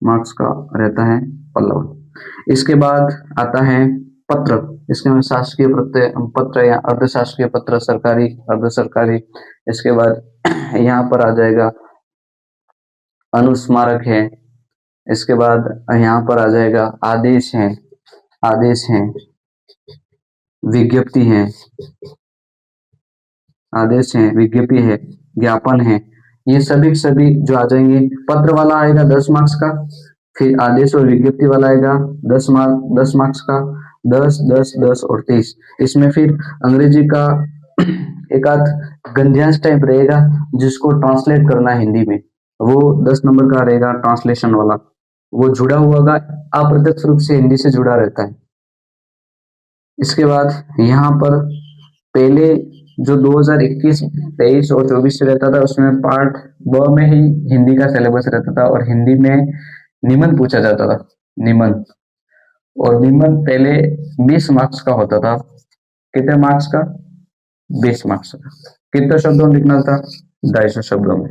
मार्क्स का रहता है पल्लवन। इसके बाद आता है पत्र, इसके में शासकीय पत्र या अर्धशासकीय पत्र, सरकारी, अर्ध सरकारी। इसके बाद यहाँ पर आ जाएगा अनुस्मारक है। इसके बाद यहाँ पर आ जाएगा आदेश है, आदेश है, विज्ञप्ति है, आदेश है, विज्ञप्ति है, ज्ञापन है, ये सभी सभी जो आ जाएंगे। पत्र वाला आएगा 10 मार्क्स का, फिर आदेश और विज्ञप्ति वाला आएगा 10 मार्क्स का, 10, 10, 10 और 30। इसमें फिर अंग्रेजी का एक आध गद्यांश टाइप रहेगा जिसको ट्रांसलेट करना है हिंदी में, वो 10 नंबर का रहेगा ट्रांसलेशन वाला, वो जुड़ा हुआ होगा, अप्रत्यक्ष रूप से हिंदी से जुड़ा रहता है। इसके बाद यहाँ पर पहले जो 2021, 23 और 24 से रहता था उसमें पार्ट ब में ही हिंदी का सिलेबस रहता था, और हिंदी में निबंध पूछा जाता था, निबंध, और निबंध पहले 20 मार्क्स का होता था। कितने मार्क्स का? 20 मार्क्स का। कितने शब्दों में लिखना था? 250 शब्दों में,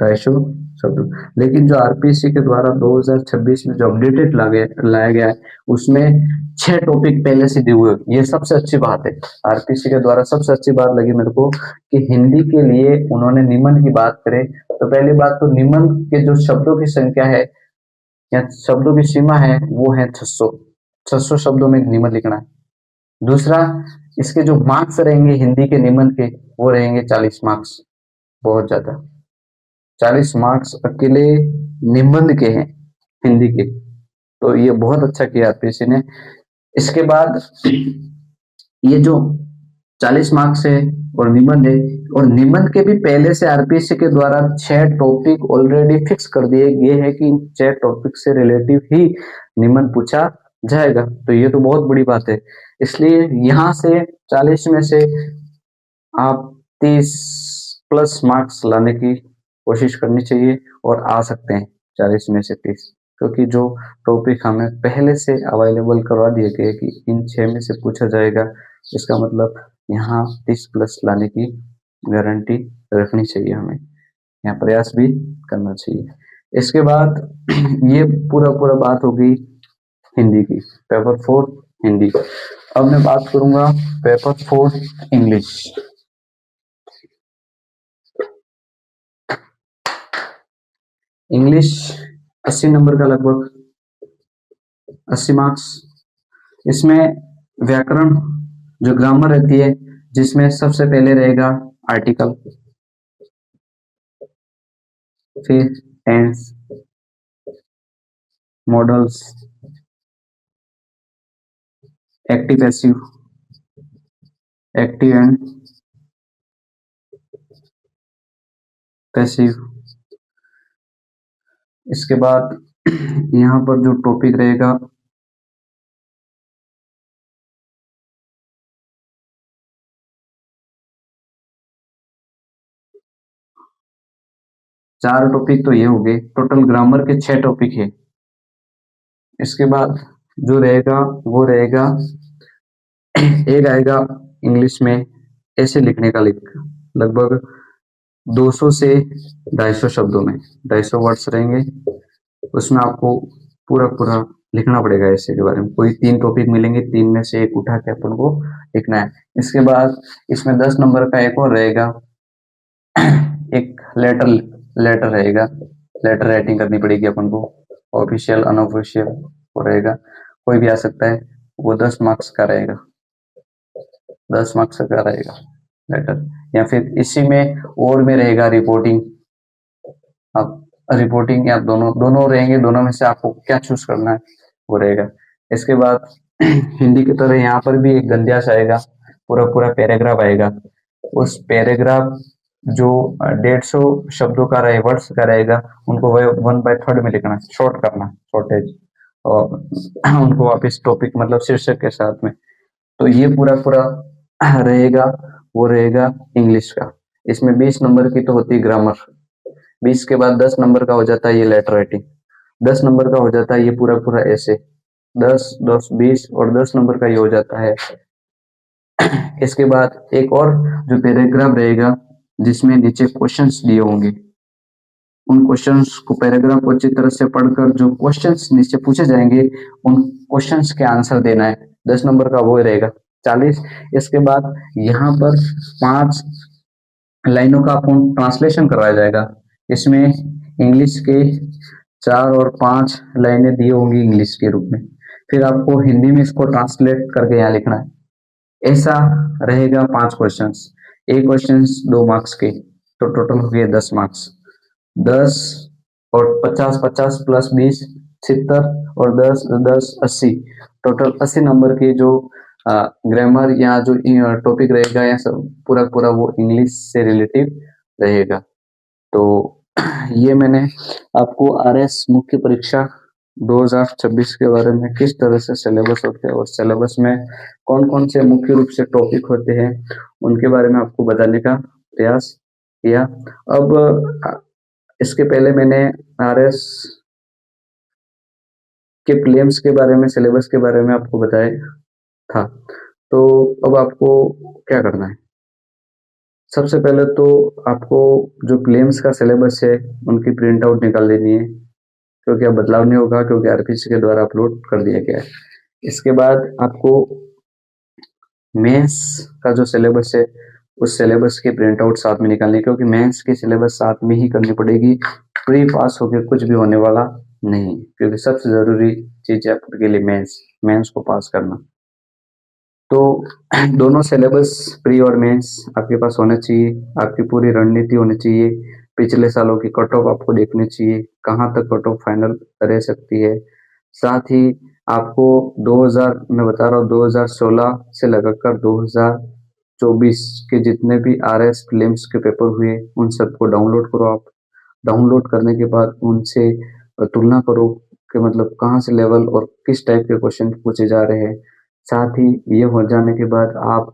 250 शब्द। लेकिन जो आरपीएससी के द्वारा 2026 में जो अपडेटेड लाया गया है उसमें 6 टॉपिक पहले से दिए हुए, ये सबसे अच्छी बात है। आरपीएससी के द्वारा सबसे अच्छी बात लगी मेरे को कि हिंदी के लिए उन्होंने निबंध की बात करे, तो पहली बात तो निबंध के जो शब्दों की संख्या है या शब्दों की सीमा है वो है 600 शब्दों में निबंध लिखना है। दूसरा, इसके जो मार्क्स रहेंगे हिंदी के निबंध के वो रहेंगे 40 मार्क्स, बहुत ज्यादा, 40 मार्क्स अकेले निबंध के हैं हिंदी के, तो ये बहुत अच्छा किया आरपीएससी ने। इसके बाद ये जो 40 मार्क्स है और निबंध है, और निबंध के भी पहले से आरपीएससी के द्वारा 6 टॉपिक ऑलरेडी फिक्स कर दिए गए हैं कि इन 6 टॉपिक से रिलेटिव ही निबंध पूछा जाएगा, तो ये तो बहुत बड़ी बात है। इसलिए यहाँ से 40 में से आप 30 प्लस मार्क्स लाने की कोशिश करनी चाहिए, और आ सकते हैं 40 में से 30, क्योंकि जो टॉपिक हमें पहले से अवेलेबल करवा दिए गए कि इन 6 में से पूछा जाएगा, इसका मतलब यहाँ 30 प्लस लाने की गारंटी रखनी चाहिए, हमें यहाँ प्रयास भी करना चाहिए। इसके बाद ये पूरा बात होगी हिंदी की, पेपर 4 हिंदी। अब मैं बात करूंगा पेपर 4 इंग्लिश। इंग्लिश 80 नंबर का, लगभग 80 मार्क्स। इसमें व्याकरण जो ग्रामर रहती है, जिसमें सबसे पहले रहेगा आर्टिकल, फिर tense, modals, active passive, active and passive. इसके बाद यहाँ पर जो टॉपिक रहेगा चार टॉपिक तो ये हो गए, टोटल ग्रामर के 6 टॉपिक है। इसके बाद जो रहेगा वो रहेगा एक आएगा इंग्लिश में ऐसे लिखने का, लगभग 200 से 250 शब्दों में 250 वर्ड्स रहेंगे, उसमें आपको पूरा लिखना पड़ेगा ऐसे के बारे में। कोई 3 टॉपिक मिलेंगे, 3 में से एक उठा के अपन को लिखना है। इसके बाद इसमें 10 नंबर का एक और रहेगा, एक लेटर रहेगा, लेटर राइटिंग करनी पड़ेगी अपन को, ऑफिशियल अनऑफिशियल वो रहेगा, कोई भी आ सकता है, वो 10 मार्क्स का रहेगा, 10 मार्क्स का रहेगा लेटर। या फिर इसी में और में रहेगा रिपोर्टिंग, आप रिपोर्टिंग या दोनों दोनों रहेंगे, दोनों में से आपको क्या चूज करना है वो रहेगा। इसके बाद हिंदी की तरह यहाँ पर भी एक गंध्याश आएगा, पूरा पूरा पैराग्राफ आएगा। उस पैराग्राफ जो 150 शब्दों का रहे, वर्ड्स का रहेगा, उनको 1/3 में लिखना है, शॉर्ट करना, शॉर्टेज, और उनको वापस टॉपिक मतलब शीर्षक के साथ में। तो ये पूरा पूरा रहेगा, वो रहेगा इंग्लिश का। इसमें 20 नंबर की तो होती है ग्रामर, 20 के बाद 10 नंबर का हो जाता है ये लेटर राइटिंग, 10 नंबर का हो जाता है ये पूरा पूरा ऐसे, 10 10 20 और 10 नंबर का ये हो जाता है। इसके बाद एक और जो पैराग्राफ रहेगा जिसमें नीचे क्वेश्चंस दिए होंगे, उन क्वेश्चंस को पैराग्राफ को अच्छी तरह से पढ़कर जो क्वेश्चंस नीचे पूछे जाएंगे उन क्वेश्चंस के आंसर देना है, 10 नंबर का वो रहेगा 40। इसके बाद यहाँ पर 5 लाइनों का आपको ट्रांसलेशन करवाया जाएगा। इसमें इंग्लिश के 4 और 5 लाइनें दी होंगी इंग्लिश के रूप में, फिर आपको हिंदी में इसको ट्रांसलेट करके यहाँ लिखना है। ऐसा रहेगा 5 क्वेश्चंस, एक क्वेश्चन 2 मार्क्स के, तो टोटल हो गए 10 मार्क्स। 10 और 50 50 प्लस 20 70 और 10 10 80, टोटल 80 नंबर के जो ग्रामर या जो टॉपिक रहेगा या सब पूरा पूरा वो इंग्लिश से रिलेटिव रहेगा। तो ये मैंने आपको आरएस मुख्य परीक्षा 2026 के बारे में किस तरह से सिलेबस होते हैं और सिलेबस में कौन कौन से मुख्य रूप से टॉपिक होते हैं उनके बारे में आपको बताने का प्रयास किया। अब इसके पहले मैंने आरएस के प्रीलिम्स के बारे में, सिलेबस के बारे में आपको बताया था। तो अब आपको क्या करना है, सबसे पहले तो आपको जो प्रीलिम्स का सिलेबस है उनकी प्रिंट आउट निकाल लेनी है, क्योंकि अब बदलाव नहीं होगा, क्योंकि आरपीसी के द्वारा अपलोड कर दिया गया है। इसके बाद आपको मेंस का जो सिलेबस है उस सिलेबस की प्रिंट आउट साथ में निकालनी है, क्योंकि मेंस की सिलेबस साथ में ही करनी पड़ेगी, प्री पास होकर कुछ भी होने वाला नहीं, क्योंकि सबसे जरूरी चीज है आपके लिए मेंस को पास करना। तो दोनों सिलेबस प्री और मेंस आपके पास होना चाहिए, आपकी पूरी रणनीति होनी चाहिए, पिछले सालों की कट ऑफ आपको देखनी चाहिए, कहाँ तक कट ऑफ फाइनल रह सकती है। साथ ही आपको 2000 मैं बता रहा हूँ 2016 से लगाकर 2024 के जितने भी आरएस प्रीलिम्स के पेपर हुए उन सबको डाउनलोड करो आप। डाउनलोड करने के बाद उनसे तुलना करो कि मतलब कहाँ से लेवल और किस टाइप के क्वेश्चन पूछे जा रहे हैं। साथ ही ये हो जाने के बाद आप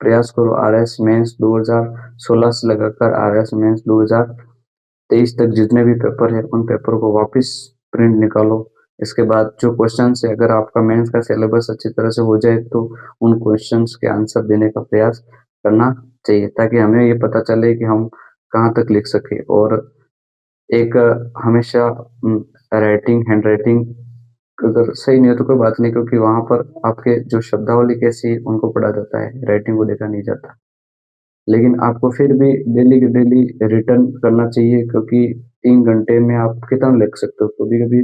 प्रयास करो आरएस मेंस 2016 से लगाकर आरएस मेंस 2023 तक जितने भी पेपर है उन पेपर को वापस प्रिंट निकालो। इसके बाद जो क्वेश्चन है, अगर आपका मेंस का सिलेबस अच्छी तरह से हो जाए तो उन क्वेश्चंस के आंसर देने का प्रयास करना चाहिए, ताकि हमें ये पता चले कि हम कहाँ तक लिख सके। और एक हमेशा राइटिंग, हैंड राइटिंग अगर सही नहीं हो तो कोई बात नहीं, क्योंकि वहां पर आपके जो शब्दावली कैसी है उनको पढ़ा जाता है, राइटिंग को देखा नहीं जाता। लेकिन आपको फिर भी डेली के डेली रिटर्न करना चाहिए, क्योंकि 3 घंटे में आप कितना लिख सकते हो कभी कभी,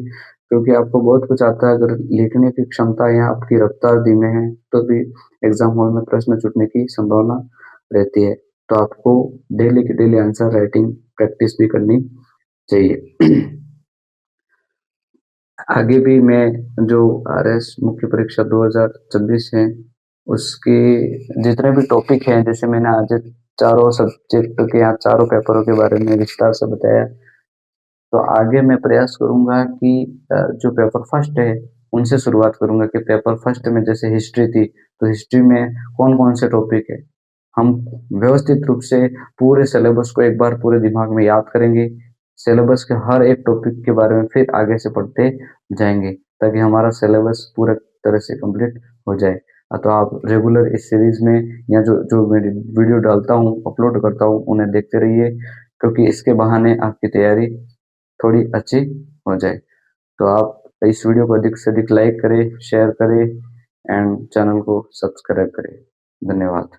क्योंकि आपको बहुत कुछ आता है, अगर लिखने की क्षमता या आपकी रफ्तार धीमे है तो भी एग्जाम हॉल में प्रश्न छूटने की संभावना रहती है। तो आपको डेली की डेली आंसर राइटिंग प्रैक्टिस भी करनी चाहिए। आगे भी मैं जो आरएस मुख्य परीक्षा 2026 है उसके जितने भी टॉपिक हैं, जैसे मैंने आज चारों सब्जेक्ट के या चारों पेपरों के बारे में विस्तार से बताया, तो आगे मैं प्रयास करूंगा कि जो पेपर फर्स्ट है उनसे शुरुआत करूंगा कि पेपर फर्स्ट में जैसे हिस्ट्री थी, तो हिस्ट्री में कौन कौन से टॉपिक है हम व्यवस्थित रूप से पूरे सिलेबस को एक बार पूरे दिमाग में याद करेंगे, सिलेबस के हर एक टॉपिक के बारे में फिर आगे से पढ़ते जाएंगे, ताकि हमारा सिलेबस पूरा तरह से कंप्लीट हो जाए। तो आप रेगुलर इस सीरीज में या जो जो मैं वीडियो डालता हूँ, अपलोड करता हूँ, उन्हें देखते रहिए, क्योंकि इसके बहाने आपकी तैयारी थोड़ी अच्छी हो जाए। तो आप इस वीडियो को अधिक से अधिक लाइक करें, शेयर करें एंड चैनल को सब्सक्राइब करें। धन्यवाद।